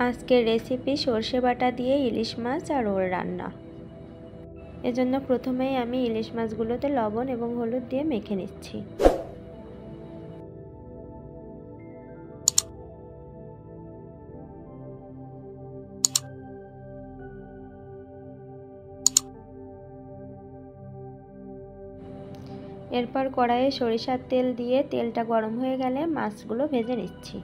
আজকের রেসিপি সর্ষে বাটা দিয়ে ইলিশ মাছ আর ওল রান্না। এজন্য প্রথমেই আমি ইলিশ মাছগুলোতে লবণ এবং হলুদ দিয়ে মেখে নিচ্ছি। এরপর কড়াইয়ে সরিষার তেল দিয়ে তেলটা গরম হয়ে গেলে মাছগুলো ভেজে নিচ্ছি।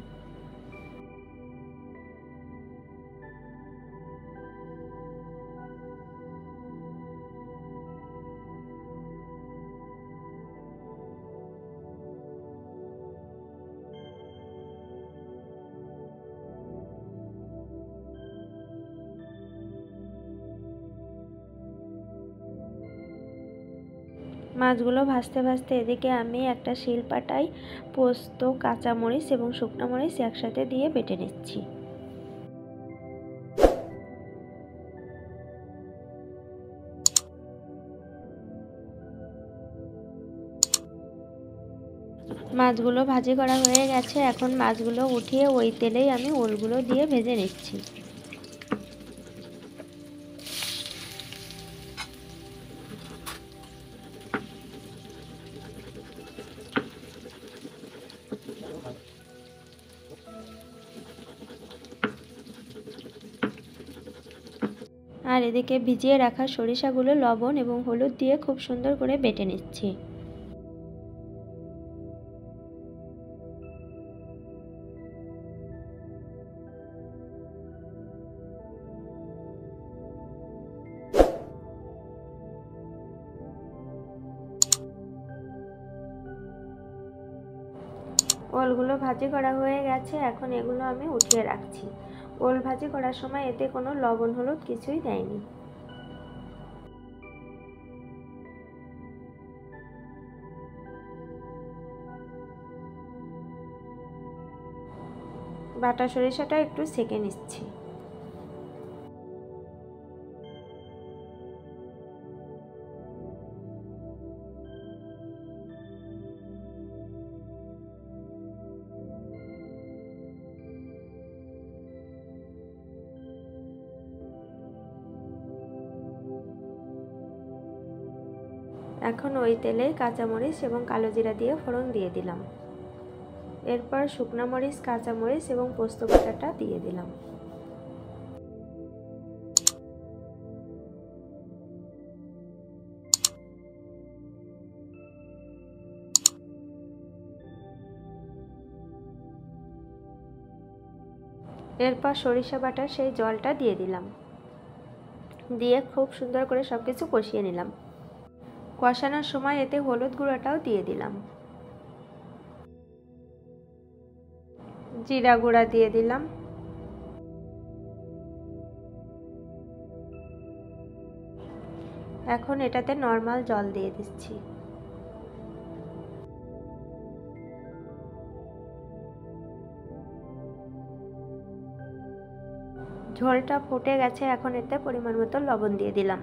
মাছগুলো ভাজতে ভাজতে এদিকে আমি একটা শিলপাটায় পোস্ত, কাঁচামরিচ এবং শুকনো মরিচ একসাথে দিয়ে বেটে নিচ্ছি। মাছগুলো ভাজি করা হয়ে গেছে, এখন মাছগুলো উঠিয়ে ওই তেলেই আমি ওলগুলো দিয়ে ভেজে নিচ্ছি। আর এদিকে ভিজিয়ে রাখা সরিষাগুলো লবণ এবং হলুদ দিয়ে খুব সুন্দর করে বেটে নিচ্ছি। ওলগুলো ভাজি করা হয়ে গেছে, এখন এগুলো আমি উঠিয়ে রাখছি। ওল ভাজি করার সময় এতে কোনো লবণ হলুদ কিছুই দেয়নি। বাটা সরিষাটা একটু সেঁকে নিচ্ছি। এখন ওই তেলে কাঁচামরিচ এবং কালো জিরা দিয়ে ফোড়ন দিয়ে দিলাম। এরপর শুকনো মরিচ, কাঁচামরিচ এবং পোস্ত বাটাটা দিয়ে দিলাম। এরপর সরিষা বাটার সেই জলটা দিয়ে দিলাম, দিয়ে খুব সুন্দর করে সবকিছু কষিয়ে নিলাম। কষানোর সময় এতে হলুদ গুঁড়োটাও দিয়ে দিলাম, জিরা গুঁড়া দিয়ে দিলাম, এখন এটাতে নর্মাল জল দিয়ে দিচ্ছি। ঝোলটা ফুটে গেছে, এখন এতে পরিমাণ মতো লবণ দিয়ে দিলাম।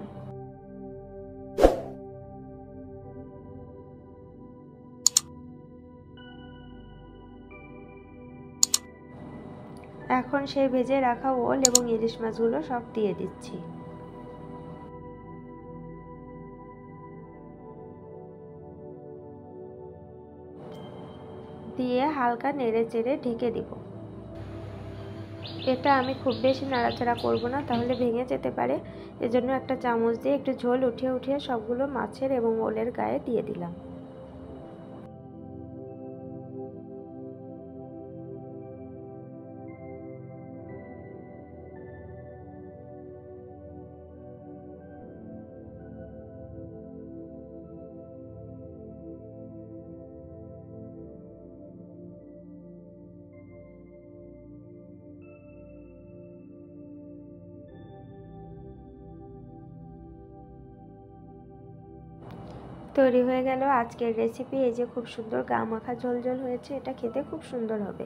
এখন সেই ভেজে রাখা ওল এবং ইলিশ মাছগুলো সব দিয়ে দিচ্ছি। দিয়ে হালকা নেড়ে চেড়ে ঢেকে দিব। এটা আমি খুব বেশি নাড়াচাড়া করব না, তাহলে ভেঙে যেতে পারে। এজন্য একটা চামচ দিয়ে একটু ঝোল উঠিয়ে উঠিয়ে সবগুলো মাছের এবং ওলের গায়ে দিয়ে দিলাম। তৈরি হয়ে গেল আজকের রেসিপি। এই যে খুব সুন্দর গা মাখা ঝোল ঝোল হয়েছে, এটা খেতে খুব সুন্দর হবে।